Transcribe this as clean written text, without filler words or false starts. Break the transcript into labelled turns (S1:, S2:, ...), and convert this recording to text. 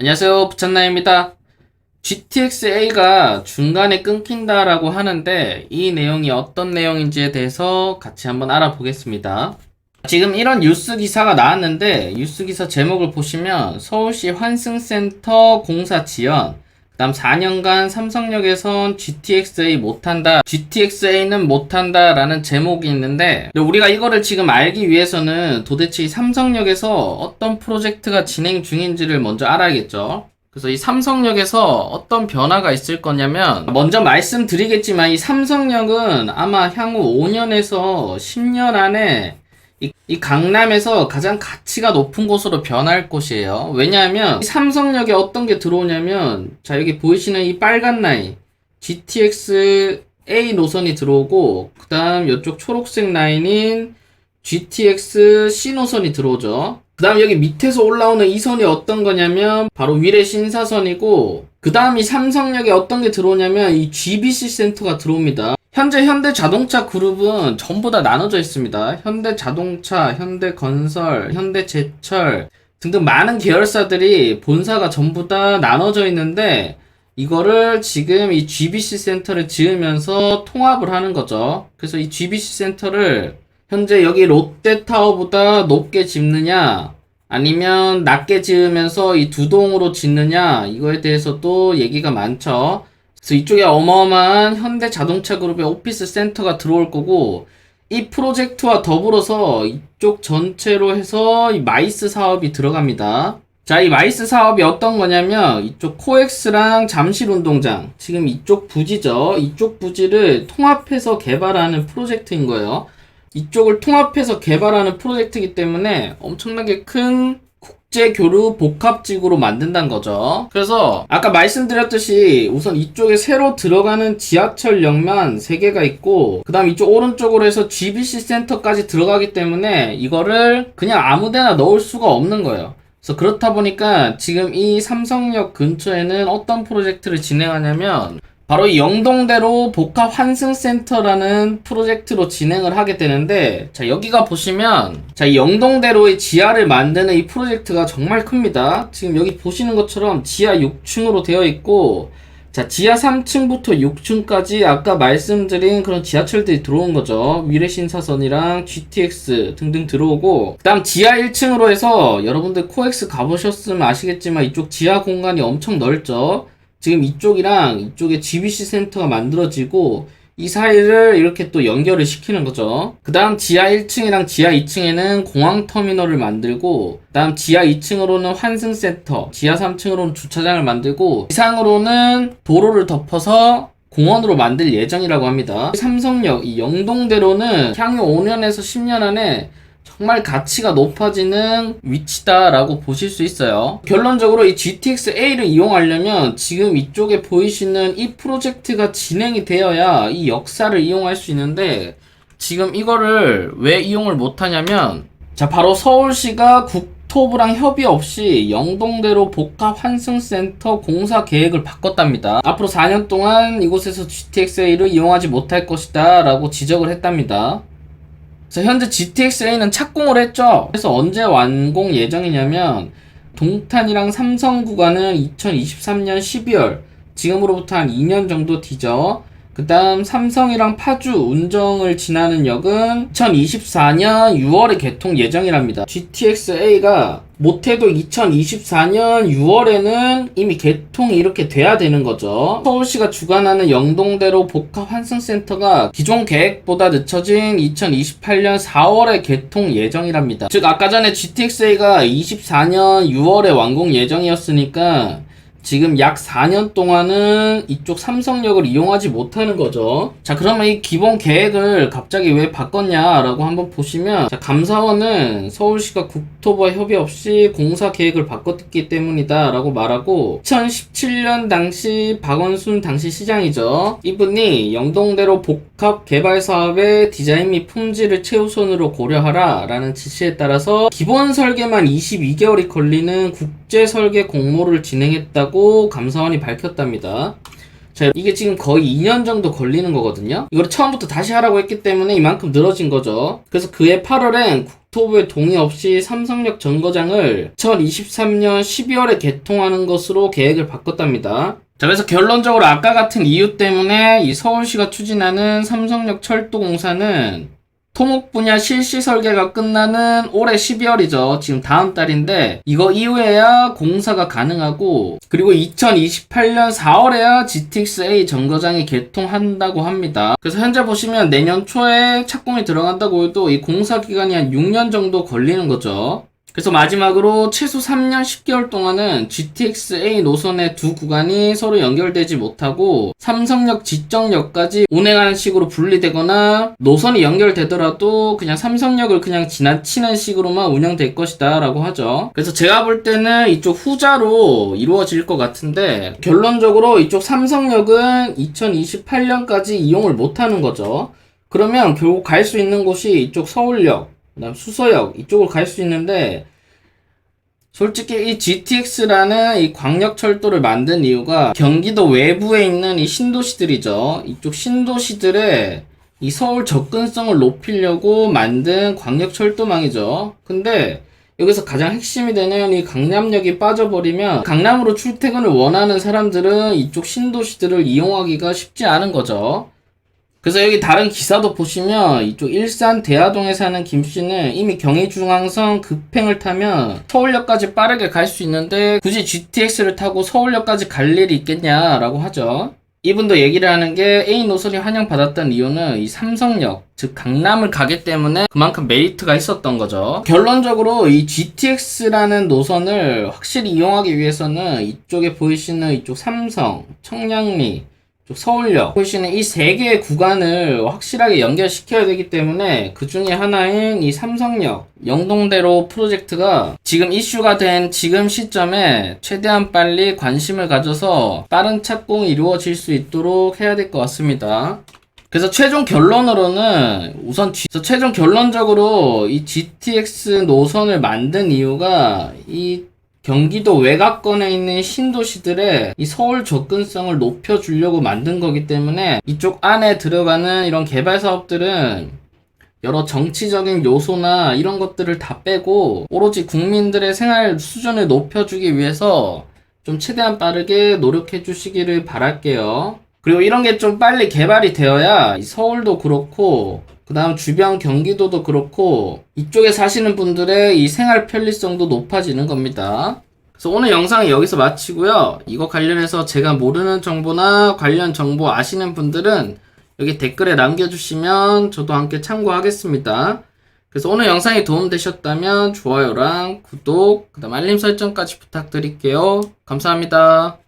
S1: 안녕하세요, 부천나입니다. GTX-A가 중간에 끊긴다라고 하는데 이 내용이 어떤 내용인지에 대해서 같이 한번 알아보겠습니다. 지금 이런 뉴스 기사가 나왔는데 뉴스 기사 제목을 보시면 서울시 환승센터 공사 지연, 그 다음 4년간 삼성역에선 GTX-A 못한다, GTX-A는 못한다 라는 제목이 있는데 우리가 이거를 지금 알기 위해서는 도대체 이 삼성역에서 어떤 프로젝트가 진행 중인지를 먼저 알아야겠죠. 그래서 이 삼성역에서 어떤 변화가 있을 거냐면 먼저 말씀드리겠지만 이 삼성역은 아마 향후 5년에서 10년 안에 이 강남에서 가장 가치가 높은 곳으로 변할 곳이에요. 왜냐하면 이 삼성역에 어떤 게 들어오냐면 자 여기 보이시는 이 빨간 라인 GTX A 노선이 들어오고 그 다음 이쪽 초록색 라인인 GTX C 노선이 들어오죠. 그 다음 여기 밑에서 올라오는 이 선이 어떤 거냐면 바로 위례 신사선이고 그 다음 이 삼성역에 어떤 게 들어오냐면 이 GBC 센터가 들어옵니다. 현재 현대자동차 그룹은 전부 다 나눠져 있습니다. 현대자동차, 현대건설, 현대제철 등등 많은 계열사들이 본사가 전부 다 나눠져 있는데 이거를 지금 이 GBC 센터를 지으면서 통합을 하는 거죠. 그래서 이 GBC 센터를 현재 여기 롯데타워보다 높게 짓느냐 아니면 낮게 지으면서 이 두 동으로 짓느냐 이거에 대해서도 얘기가 많죠. 그래서 이쪽에 어마어마한 현대자동차 그룹의 오피스 센터가 들어올 거고 이 프로젝트와 더불어서 이쪽 전체로 해서 이 마이스 사업이 들어갑니다. 자, 이 마이스 사업이 어떤 거냐면 이쪽 코엑스랑 잠실운동장 지금 이쪽 부지죠. 이쪽 부지를 통합해서 개발하는 프로젝트인 거예요. 이쪽을 통합해서 개발하는 프로젝트이기 때문에 엄청나게 큰 국제교류 복합지구로 만든다는 거죠. 그래서 아까 말씀드렸듯이 우선 이쪽에 새로 들어가는 지하철역만 3개가 있고 그 다음 이쪽 오른쪽으로 해서 GBC 센터까지 들어가기 때문에 이거를 그냥 아무데나 넣을 수가 없는 거예요. 그래서 그렇다 보니까 지금 이 삼성역 근처에는 어떤 프로젝트를 진행하냐면 바로 이 영동대로 복합 환승센터라는 프로젝트로 진행을 하게 되는데 자 여기가 보시면 자 이 영동대로의 지하를 만드는 이 프로젝트가 정말 큽니다. 지금 여기 보시는 것처럼 지하 6층으로 되어 있고 자 지하 3층부터 6층까지 아까 말씀드린 그런 지하철들이 들어온 거죠. 위례신사선이랑 GTX 등등 들어오고 그 다음 지하 1층으로 해서 여러분들 코엑스 가보셨으면 아시겠지만 이쪽 지하 공간이 엄청 넓죠. 지금 이쪽이랑 이쪽에 GBC 센터가 만들어지고 이 사이를 이렇게 또 연결을 시키는 거죠. 그 다음 지하 1층이랑 지하 2층에는 공항터미널을 만들고 그 다음 지하 2층으로는 환승센터, 지하 3층으로는 주차장을 만들고 이상으로는 도로를 덮어서 공원으로 만들 예정이라고 합니다. 삼성역, 이 영동대로는 향후 5년에서 10년 안에 정말 가치가 높아지는 위치다라고 보실 수 있어요. 결론적으로 이 GTX-A를 이용하려면 지금 이쪽에 보이시는 이 프로젝트가 진행이 되어야 이 역사를 이용할 수 있는데 지금 이거를 왜 이용을 못하냐면 자 바로 서울시가 국토부랑 협의 없이 영동대로 복합 환승센터 공사 계획을 바꿨답니다. 앞으로 4년 동안 이곳에서 GTX-A를 이용하지 못할 것이다 라고 지적을 했답니다. 그래서 현재 GTX-A는 착공을 했죠. 그래서 언제 완공 예정이냐면 동탄이랑 삼성 구간은 2023년 12월 지금으로부터 한 2년 정도 뒤죠. 그 다음 삼성이랑 파주 운정을 지나는 역은 2024년 6월에 개통 예정이랍니다. GTX-A가 못해도 2024년 6월에는 이미 개통이 이렇게 돼야 되는 거죠. 서울시가 주관하는 영동대로 복합 환승센터가 기존 계획보다 늦춰진 2028년 4월에 개통 예정이랍니다. 즉 아까 전에 GTX-A가 24년 6월에 완공 예정이었으니까 지금 약 4년 동안은 이쪽 삼성역을 이용하지 못하는 거죠. 자 그러면 이 기본 계획을 갑자기 왜 바꿨냐라고 한번 보시면 자 감사원은 서울시가 국토부와 협의 없이 공사 계획을 바꿨기 때문이다 라고 말하고 2017년 당시 박원순 당시 시장이죠. 이분이 영동대로 복합 개발 사업의 디자인 및 품질을 최우선으로 고려하라 라는 지시에 따라서 기본 설계만 22개월이 걸리는 국제 설계 공모를 진행했다고 감사원이 밝혔답니다. 자, 이게 지금 거의 2년 정도 걸리는 거거든요. 이걸 처음부터 다시 하라고 했기 때문에 이만큼 늘어진 거죠. 그래서 그해 8월엔 국토부의 동의 없이 삼성역 정거장을 2023년 12월에 개통하는 것으로 계획을 바꿨답니다. 자, 그래서 결론적으로 아까 같은 이유 때문에 이 서울시가 추진하는 삼성역 철도 공사는 토목 분야 실시 설계가 끝나는 올해 12월이죠. 지금 다음 달인데 이거 이후에야 공사가 가능하고, 그리고 2028년 4월에야 GTX-A 정거장이 개통한다고 합니다. 그래서 현재 보시면 내년 초에 착공이 들어간다고 해도 이 공사 기간이 한 6년 정도 걸리는 거죠. 그래서 마지막으로 최소 3년 10개월 동안은 GTX-A 노선의 두 구간이 서로 연결되지 못하고 삼성역 지정역까지 운행하는 식으로 분리되거나, 노선이 연결되더라도 그냥 삼성역을 그냥 지나치는 식으로만 운영될 것이다 라고 하죠. 그래서 제가 볼 때는 이쪽 후자로 이루어질 것 같은데, 결론적으로 이쪽 삼성역은 2028년까지 이용을 못하는 거죠. 그러면 결국 갈 수 있는 곳이 이쪽 서울역, 그다음 수서역 이쪽을 갈 수 있는데, 솔직히 이 GTX라는 이 광역철도를 만든 이유가 경기도 외부에 있는 이 신도시들이죠. 이쪽 신도시들의 이 서울 접근성을 높이려고 만든 광역철도망이죠. 근데 여기서 가장 핵심이 되는 이 강남역이 빠져버리면 강남으로 출퇴근을 원하는 사람들은 이쪽 신도시들을 이용하기가 쉽지 않은 거죠. 그래서 여기 다른 기사도 보시면 이쪽 일산 대하동에 사는 김씨는 이미 경의중앙선 급행을 타면 서울역까지 빠르게 갈 수 있는데 굳이 GTX를 타고 서울역까지 갈 일이 있겠냐라고 하죠. 이분도 얘기를 하는 게 A 노선이 환영받았던 이유는 이 삼성역, 즉 강남을 가기 때문에 그만큼 메리트가 있었던 거죠. 결론적으로 이 GTX라는 노선을 확실히 이용하기 위해서는 이쪽에 보이시는 이쪽 삼성, 청량리, 서울역 보시는 이 세 개의 구간을 확실하게 연결시켜야 되기 때문에 그 중에 하나인 이 삼성역 영동대로 프로젝트가 지금 이슈가 된 지금 시점에 최대한 빨리 관심을 가져서 빠른 착공이 이루어질 수 있도록 해야 될 것 같습니다. 그래서 최종 결론으로는 최종 결론적으로 이 GTX 노선을 만든 이유가 이 경기도 외곽권에 있는 신도시들의 이 서울 접근성을 높여주려고 만든 거기 때문에 이쪽 안에 들어가는 이런 개발 사업들은 여러 정치적인 요소나 이런 것들을 다 빼고 오로지 국민들의 생활 수준을 높여주기 위해서 좀 최대한 빠르게 노력해 주시기를 바랄게요. 그리고 이런 게 좀 빨리 개발이 되어야 이 서울도 그렇고 그 다음 주변 경기도도 그렇고 이쪽에 사시는 분들의 이 생활 편리성도 높아지는 겁니다. 그래서 오늘 영상은 여기서 마치고요. 이거 관련해서 제가 모르는 정보나 관련 정보 아시는 분들은 여기 댓글에 남겨주시면 저도 함께 참고하겠습니다. 그래서 오늘 영상이 도움되셨다면 좋아요랑 구독, 그 다음 알림 설정까지 부탁드릴게요. 감사합니다.